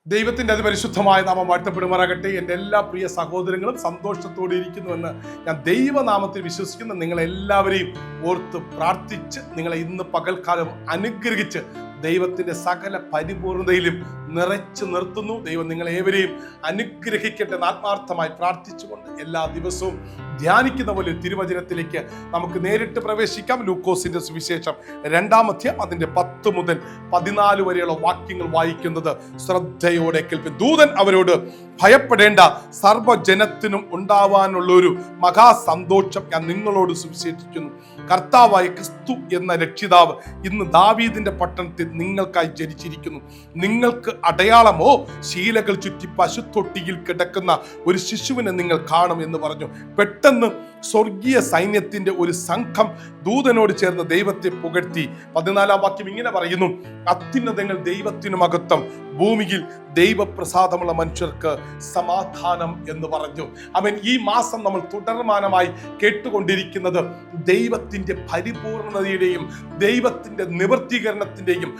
ദൈവത്തിൻ്റെ അതിപരിശുദ്ധമായ നാമം വാഴ്ത്തപ്പെടുമാറാകട്ടെ. എൻ്റെ എല്ലാ പ്രിയ സഹോദരങ്ങളും സന്തോഷത്തോടെ ഇരിക്കുന്നുവെന്ന് ഞാൻ ദൈവനാമത്തിൽ വിശ്വസിക്കുന്ന നിങ്ങളെല്ലാവരെയും ഓർത്ത് പ്രാർത്ഥിച്ച് നിങ്ങളെ ഇന്ന് പകൽക്കാലം അനുഗ്രഹിച്ച് ദൈവത്തിൻ്റെ സകല പരിപൂർണതയിലും നിറച്ചു നിർത്തുന്നു. ദൈവം നിങ്ങളേവരെയും അനുഗ്രഹിക്കട്ടെ എന്ന് ആത്മാർത്ഥമായി പ്രാർത്ഥിച്ചുകൊണ്ട് എല്ലാ ദിവസവും ധ്യാനിക്കുന്ന പോലെ തിരുവചനത്തിലേക്ക് നമുക്ക് നേരിട്ട് പ്രവേശിക്കാം. ലൂക്കോസിന്റെ സുവിശേഷം 2-ാം അധ്യായം അതിന്റെ 10 മുതൽ 14 വരെയുള്ള വാക്യങ്ങൾ വായിക്കുന്നത് ശ്രദ്ധയോടെ കേൾപ്പി. ദൂതൻ അവരോട്, ഭയപ്പെടേണ്ട, സർവ്വജനത്തിനും ഉണ്ടാവാനുള്ള ഒരു മഹാസന്തോഷം ഞാൻ നിങ്ങളോട് സുവിശേഷിക്കുന്നു. കർത്താവായ ക്രിസ്തു എന്ന രക്ഷിതാവ് ഇന്ന് ദാവീദിന്റെ പട്ടണത്തിൽ നിങ്ങൾക്കായി ജനിച്ചിരിക്കുന്നു. നിങ്ങൾക്ക് അടയാളമോ, ശീലകൾ ചുറ്റി പശുത്തൊട്ടിയിൽ കിടക്കുന്ന ഒരു ശിശുവിനെ നിങ്ങൾ കാണും എന്ന് പറഞ്ഞു. പെട്ടെന്ന് സ്വർഗീയ സൈന്യത്തിന്റെ ഒരു സംഘം ദൂതനോട് ചേർന്ന് ദൈവത്തെ പുകഴ്ത്തി. 14-ാം വാക്യം ഇങ്ങനെ പറയുന്നു: അത്യുന്നതങ്ങൾ ദൈവത്തിനു മഹത്വം, ഭൂമിയിൽ ദൈവപ്രസാദമുള്ള മനുഷ്യർക്ക് സമാധാനം എന്ന് പറഞ്ഞു. അവൻ ഈ മാസം നമ്മൾ തുടർമാനമായി കേട്ടുകൊണ്ടിരിക്കുന്നത് ദൈവത്തിന്റെ പരിപൂർണതയുടെയും ദൈവത്തിന്റെ നിവർത്തീകരണത്തിന്റെയും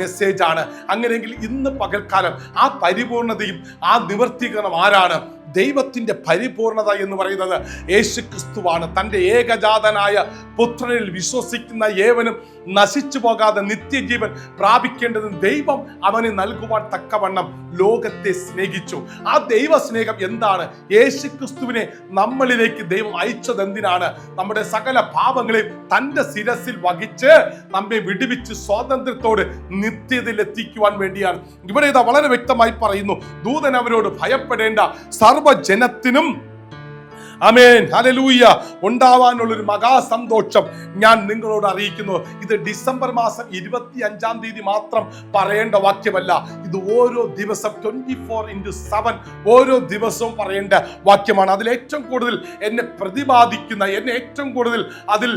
മെസ്സേജ് ആണ്. അങ്ങനെയെങ്കിൽ ഇന്ന് പകൽക്കാലം ആ പരിപൂർണതയും ആ നിവർത്തീകരണം ആരാണ്? ദൈവത്തിന്റെ പരിപൂർണത എന്ന് പറയുന്നത് യേശു ക്രിസ്തുവാണ്. തൻ്റെ ഏകജാതനായ പുത്രനിൽ വിശ്വസിക്കുന്ന ഏവനും നശിച്ചു പോകാതെ നിത്യജീവൻ പ്രാപിക്കേണ്ടത് ദൈവം അവന് നൽകുവാൻ തക്കവണ്ണം ലോകത്തെ സ്നേഹിച്ചു. ആ ദൈവ സ്നേഹം എന്താണ്? യേശു ക്രിസ്തുവിനെ നമ്മളിലേക്ക് ദൈവം അയച്ചത് എന്തിനാണ്? നമ്മുടെ സകല പാപങ്ങളെയും തൻ്റെ ശിരസിൽ വഹിച്ച് നമ്മെ വിടുവിച്ച് സ്വാതന്ത്ര്യത്തോട് നിത്യതയിൽ എത്തിക്കുവാൻ വേണ്ടിയാണ്. ഇവിടെ ഇതാ വളരെ വ്യക്തമായി പറയുന്നു, ദൂതൻ അവരോട്, ഭയപ്പെടേണ്ട, സർവ്വജനത്തിനും ആമേൻ ഹല്ലേലൂയ ഉണ്ടാവാനുള്ളൊരു മഹാസന്തോഷം ഞാൻ നിങ്ങളോട് അറിയിക്കുന്നു. ഇത് ഡിസംബർ മാസം 25-ാം തീയതി മാത്രം പറയേണ്ട വാക്യമല്ല. ഇത് ഓരോ ദിവസം 24/7 ഓരോ ദിവസവും പറയേണ്ട വാക്യമാണ്. അതിൽ ഏറ്റവും കൂടുതൽ എന്നെ പ്രതിപാദിക്കുന്ന, എന്നെ ഏറ്റവും കൂടുതൽ അതിൽ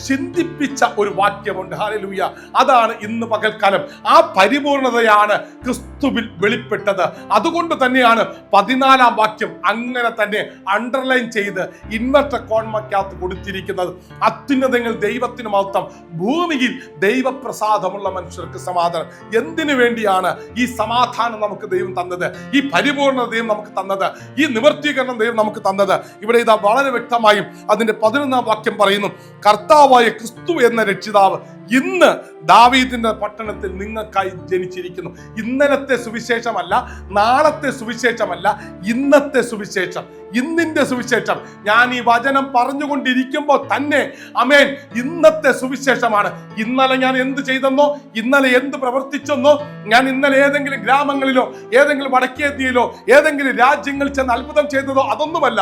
ചിന്തിപ്പിച്ച ഒരു വാക്യമുണ്ട്. ഹല്ലേലൂയ. അതാണ് ഇന്ന് പകൽക്കാലം. ആ പരിപൂർണതയാണ് ക്രിസ്തുവിൽ വെളിപ്പെട്ടത്. അതുകൊണ്ട് തന്നെയാണ് 14-ാം വാക്യം അങ്ങനെ തന്നെ അണ്ടർലൈൻ ചെയ്ത് ഇൻവെർട്ടർ കോൺമക്കകത്ത് കൊടുത്തിരിക്കുന്നത്. അത്യുന്നതങ്ങൾ ദൈവത്തിന് മഹത്വം, ഭൂമിയിൽ ദൈവപ്രസാദമുള്ള മനുഷ്യർക്ക് സമാധാനം. എന്തിനു വേണ്ടിയാണ് ഈ സമാധാനം നമുക്ക് ദൈവം തന്നത്? ഈ പരിപൂർണത ദൈവം നമുക്ക് തന്നത്, ഈ നിവർത്തീകരണം ദൈവം നമുക്ക് തന്നത്? ഇവിടെ ഇതാ വളരെ വ്യക്തമായും അതിന്റെ 11-ാം വാക്യം പറയുന്നു, കർത്താവായ ക്രിസ്തു എന്ന രക്ഷിതാവ് ഇന്ന് ദാവീദിന്റെ പട്ടണത്തിൽ നിങ്ങൾക്കായി ജനിച്ചിരിക്കുന്നു. ഇന്നലത്തെ സുവിശേഷമല്ല, നാളത്തെ സുവിശേഷമല്ല, ഇന്നത്തെ സുവിശേഷം, ഇന്നിന്റെ സുവിശേഷം. ഞാൻ ഈ വചനം പറഞ്ഞുകൊണ്ടിരിക്കുമ്പോൾ തന്നെ ആമേൻ ഇന്നത്തെ സുവിശേഷമാണ്. ഇന്നലെ ഞാൻ എന്ത് ചെയ്തെന്നോ, ഇന്നലെ എന്ത് പ്രവർത്തിച്ചെന്നോ, ഞാൻ ഇന്നലെ ഏതെങ്കിലും ഗ്രാമങ്ങളിലോ ഏതെങ്കിലും വടക്കേന്ത്യയിലോ ഏതെങ്കിലും രാജ്യങ്ങളിൽ ചെന്ന് അത്ഭുതം ചെയ്തതോ അതൊന്നുമല്ല.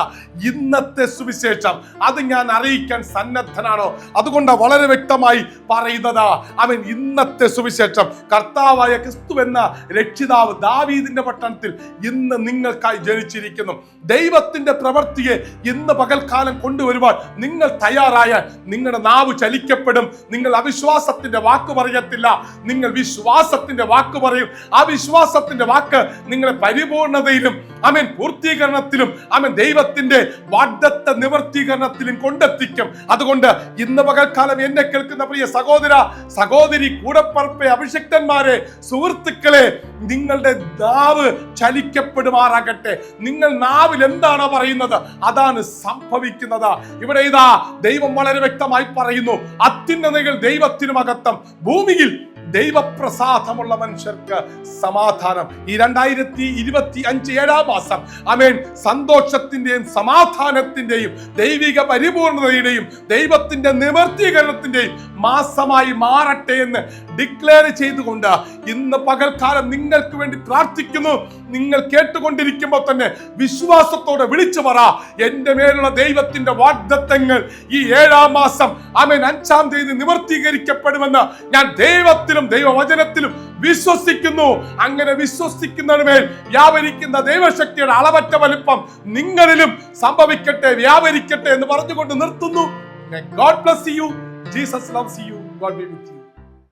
ഇന്നത്തെ സുവിശേഷം അത് ഞാൻ അറിയിക്കാൻ സന്നദ്ധനാണോ? അതുകൊണ്ട് വളരെ വ്യക്തമായി പറയുന്നതാ അവൻ ഇന്നത്തെ സുവിശേഷം. കർത്താവായ ക്രിസ്തു എന്ന രക്ഷിതാവ് ദാവീദിന്റെ പട്ടണത്തിൽ ഇന്ന് നിങ്ങൾക്കായി ജനിച്ചിരിക്കുന്നു. ദൈവത്തിന്റെ പ്രവൃത്തിയെ ഇന്ന് പകൽക്കാലം കൊണ്ടുവരുവാൻ നിങ്ങൾ തയ്യാറായാൽ നിങ്ങളുടെ നാവ് ചലിക്കപ്പെടും. നിങ്ങൾ അവിശ്വാസത്തിന്റെ വാക്ക് പറയത്തില്ല, നിങ്ങൾ വിശ്വാസത്തിന്റെ വാക്ക് പറയും. ആ വിശ്വാസത്തിന്റെ വാക്ക് നിങ്ങളെ പരിപൂർണതയിലും പൂർത്തീകരണത്തിലും ദൈവത്തിന്റെ വാഗ്ദത്ത നിവർത്തീകരണത്തിലും കൊണ്ടെത്തിക്കും. അതുകൊണ്ട് ഇന്ന് പകൽക്കാലം എന്നെ കേൾക്കുന്ന പ്രിയ സഹോദര, സഹോദരി, കൂടപ്പറപ്പെ, അഭിഷിക്തന്മാരെ, സുഹൃത്തുക്കളെ, നിങ്ങളുടെ നാവ് ചലിക്കപ്പെടുമാറാകട്ടെ. നിങ്ങൾ നാവിൽ എന്താണോ പറയുന്നത് അതാണ് സംഭവിക്കുന്നത്. ഇവിടെ ഇതാ ദൈവം വളരെ വ്യക്തമായി പറയുന്നു, അത്യുന്നതങ്ങൾ ദൈവത്തിനു മഹത്വം, ഭൂമിയിൽ ദൈവപ്രസാദമുള്ള മനുഷ്യർക്ക് സമാധാനം. ഈ 2025 7-ാം മാസം സന്തോഷത്തിന്റെയും സമാധാനത്തിന്റെയും ദൈവിക പരിപൂർണതയുടെയും ദൈവത്തിന്റെ നിവർത്തീകരണത്തിന്റെയും മാസമായി മാറട്ടെ എന്ന് ഡിക്ലെയർ ചെയ്തുകൊണ്ട് ഇന്ന് പകൽക്കാലം നിങ്ങൾക്ക് വേണ്ടി പ്രാർത്ഥിക്കുന്നു. നിങ്ങൾ കേട്ടുകൊണ്ടിരിക്കുമ്പോൾ തന്നെ വിശ്വാസത്തോടെ വിളിച്ചു പറ, എന്റെ മേലുള്ള ദൈവത്തിന്റെ വാഗ്ദത്തങ്ങൾ ഈ 7-ാം മാസം 5-ാം തീയതി നിവർത്തീകരിക്കപ്പെടുമെന്ന് ഞാൻ ദൈവത്തിലും ദൈവവചനത്തിലും വിശ്വസിക്കുന്നു. അങ്ങനെ വിശ്വസിക്കുന്നതിനുമേൽ വ്യാപരിക്കുന്ന ദൈവശക്തിയുടെ അളവറ്റ വലിപ്പം നിങ്ങളിലും സംഭവിക്കട്ടെ, വ്യാപരിക്കട്ടെ എന്ന് പറഞ്ഞുകൊണ്ട് നിർത്തുന്നു. God bless you. Jesus loves you. God be with you.